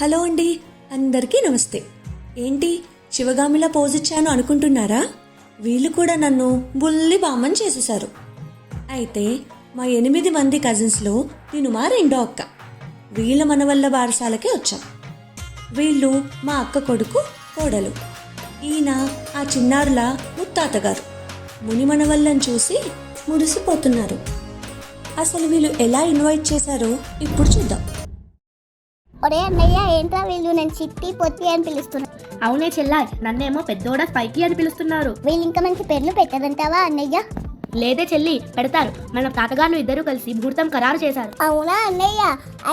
Hello అండి, అందరికీ నమస్తే. ఏంటి శివగామిలా పోజ్ ఇచ్చాను అనుకుంటున్నారా? వీళ్ళు కూడా నన్ను బుల్లి బామ్మని చేసేశారు. అయితే మా 8 మంది కజిన్స్లో నేను మా రెండో అక్క. వీళ్ళ మనవల్ల బారసాలకే వచ్చాం. వీళ్ళు మా అక్క కొడుకు కోడలు. ఈయన ఆ చిన్నారుల ముత్తాతగారు. ముని మనవల్లని చూసి మురిసిపోతున్నారు. అసలు వీళ్ళు ఎలా ఇన్వైట్ చేశారో ఇప్పుడు చూద్దాం. ఒరే అన్నయ్య, ఏంట్రా వీళ్ళు నేను చిట్టి పొత్తి అని పిలుస్తున్నా? అవునే చెల్లా, నన్నేమో పెద్దోడ స్పైకి అని పిలుస్తున్నారు. వీళ్ళు ఇంకా మంచి పేర్లు పెట్టదంటావా అన్నయ్య? లేదే చెల్లి, పెడతారు. మన తాతగారు ఇద్దరు కలిసి ముహూర్తం ఖరారు చేశారు. అవునా అన్నయ్య?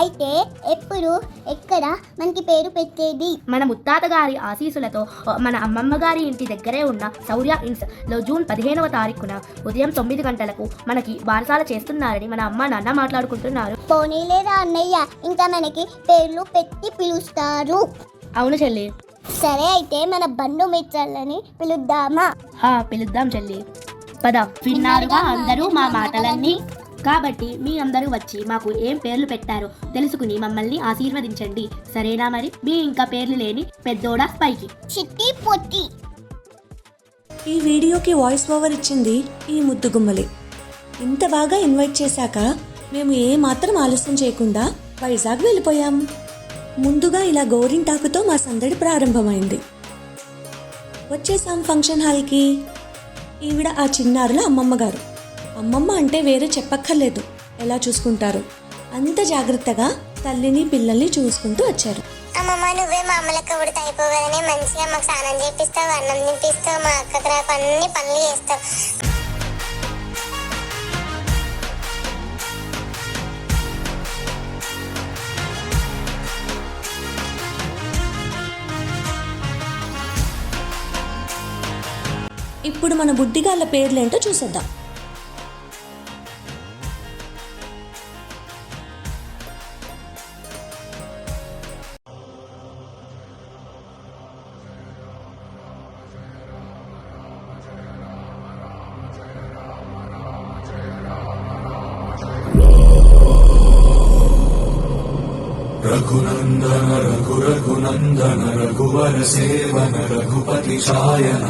అయితే ఎప్పుడు ఎక్కడ మనకి పేరు పెట్టేది? మన ముత్తాతగారి ఆశీస్సులతో మన అమ్మమ్మ గారి ఇంటి దగ్గరే ఉన్న శౌర్య ఇన్స్ లో జూన్ 15వ తారీఖున ఉదయం 9 గంటలకు మనకి బారసాల చేస్తున్నారని మన అమ్మ నాన్న మాట్లాడుకుంటున్నారు. పోనీలేదా అన్నయ్య, ఇంకా మనకి పేర్లు పెట్టి పిలుస్తారు. అవును చెల్లి. సరే, అయితే మన బంధుమిత్రులని పిలుద్దామా? పిలుద్దాం చెల్లి, పద. విన్నారుగా అందరూ మా మాటలన్నీ. కాబట్టి మీ అందరూ వచ్చి మాకు ఏం పేర్లు పెట్టారో తెలుసుకుని మమ్మల్ని ఆశీర్వదించండి, సరేనా? మరి మీ ఇంకా పేర్లు లేని పెద్దోడ స్పైకి, చిట్టి పొట్టి. ఈ వీడియోకి వాయిస్ ఓవర్ ఇచ్చింది ఈ ముద్దుగుమ్మలే. ఇంత బాగా ఇన్వైట్ చేశాక మేము ఏ మాత్రం ఆలస్యం చేయకుండా వైజాగ్ వెళ్ళిపోయాం. ముందుగా ఇలా గోరింటాకుతో మా సందడి ప్రారంభమైంది. వచ్చేసాం ఫంక్షన్ హాల్కి. ఈవిడ ఆ చిన్నారుల అమ్మమ్మ గారు. అమ్మమ్మ అంటే వేరే చెప్పక్కర్లేదు, ఎలా చూసుకుంటారు. అంత జాగ్రత్తగా తల్లిని పిల్లల్ని చూసుకుంటూ వచ్చారు. అమ్మమ్మ, నువ్వే మా అమ్మలక్క ఉడితే అయిపోగానే మంచిగా మాకు స్నానం చేపిస్తావు, అన్నం తినిపిస్తావు, మా అక్కకు రాకు అన్ని పనులు చేస్తావు. ఇప్పుడు మన బుడ్డిగాళ్ళ పేర్లేంటో చూసేద్దాం. రఘునందన రఘునందన రఘువర సేవన రఘుపతి ఛాయన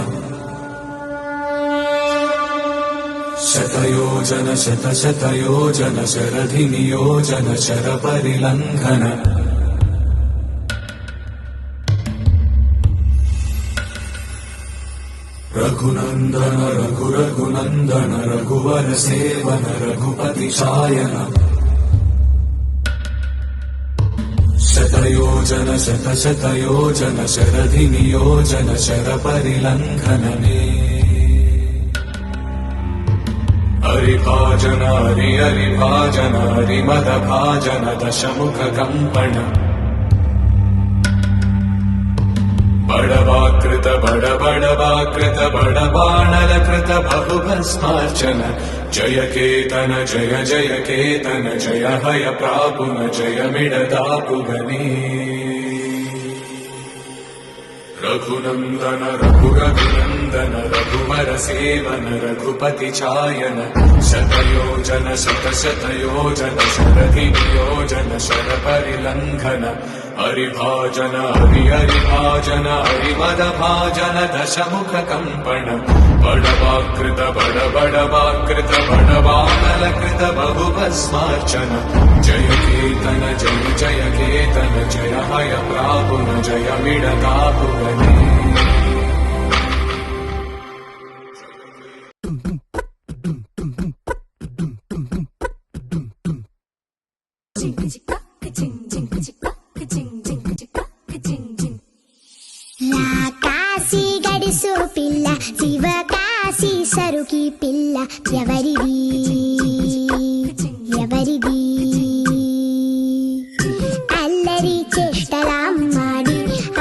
శతయోజన శతశతయోజన శరధి నియోజన శర పరిలంఘన రఘునందన రఘునందన రఘువర సేవన రఘుపతి ఛాయన శతయోజన శతశతయోజన శరధి నియోజన శర పరిలంఘననే హరిభాజన హరిభాజన హరిమద భాజన దశముఖ కంపణ బడవాకృత బడబడవాకృత బడబాణలకృత బహుభస్మార్చన జయ కేతన జయ జయ కేతన జయ హయ ప్రాపున జయ మిడదాపుగనే రఘునందన రఘునందన రఘువర సేవన రఘుపతి ఛాయన శతయోజన శతశతయోజన శరధి నియోజన శర పరిలంఘన హరిభాజన హరిభాజన హరిమద భాజన దశముఖ కంపణ బడవాకృత బడబడవాకృత బడబాణలకృత బహుభస్మార్చన జయ కేతన జయ జయ కేతన జయ హయ ప్రాపున జయ మిడదాపుగనే కాశీ గడుసు పిల్ల శివ కాశీ సరుకి పిల్ల ఎవరిది ఎవరిది? అల్లరి చేష్టలామ్మాడి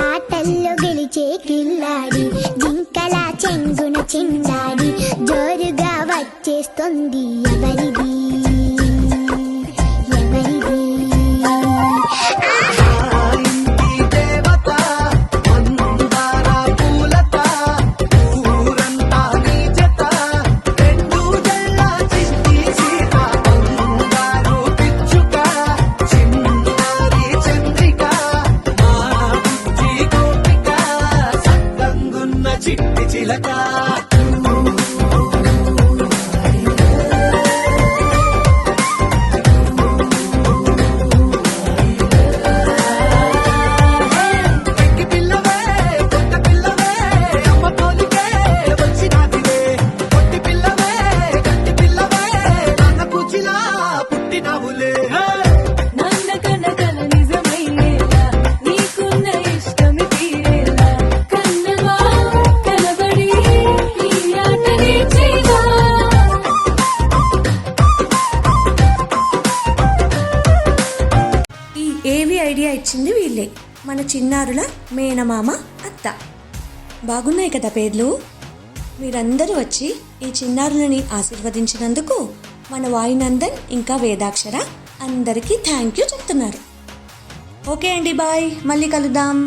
ఆటల్లో గెలిచే కిల్లాడి జింకల చెంగున చిందాడి జోరుగా వచ్చేస్తుంది ఎవరిది ఎవరిది? పూలంతా నీ జత రెండు జల్ల చిలక ఎక్కి పిల్లవే కొత్త పిల్లవే అమ్మ పోలికే వచ్చినాదివే కొట్టి పిల్లవే గట్టి పిల్లవే నాన్న కూచిలా పుట్టినావులే నాన్న కనకల నిజమయ్యేలా నీకున్న ఇష్టమి తీరేలా కన్నవా కనబడి ఈ ఆటనే చేయవా ఈ ఏవి ఐడియా ఇచ్చింది వీళ్ళే, మన చిన్నారుల మేనమామ అత్త. బాగున్నాయి కదా పేర్లు? మీరందరూ వచ్చి ఈ చిన్నారులని ఆశీర్వదించినందుకు మన వాయునందన్ ఇంకా వేదాక్షర అందరికీ థ్యాంక్ యూ చెప్తున్నారు. ఓకే అండి, బాయ్, మళ్ళీ కలుద్దాం.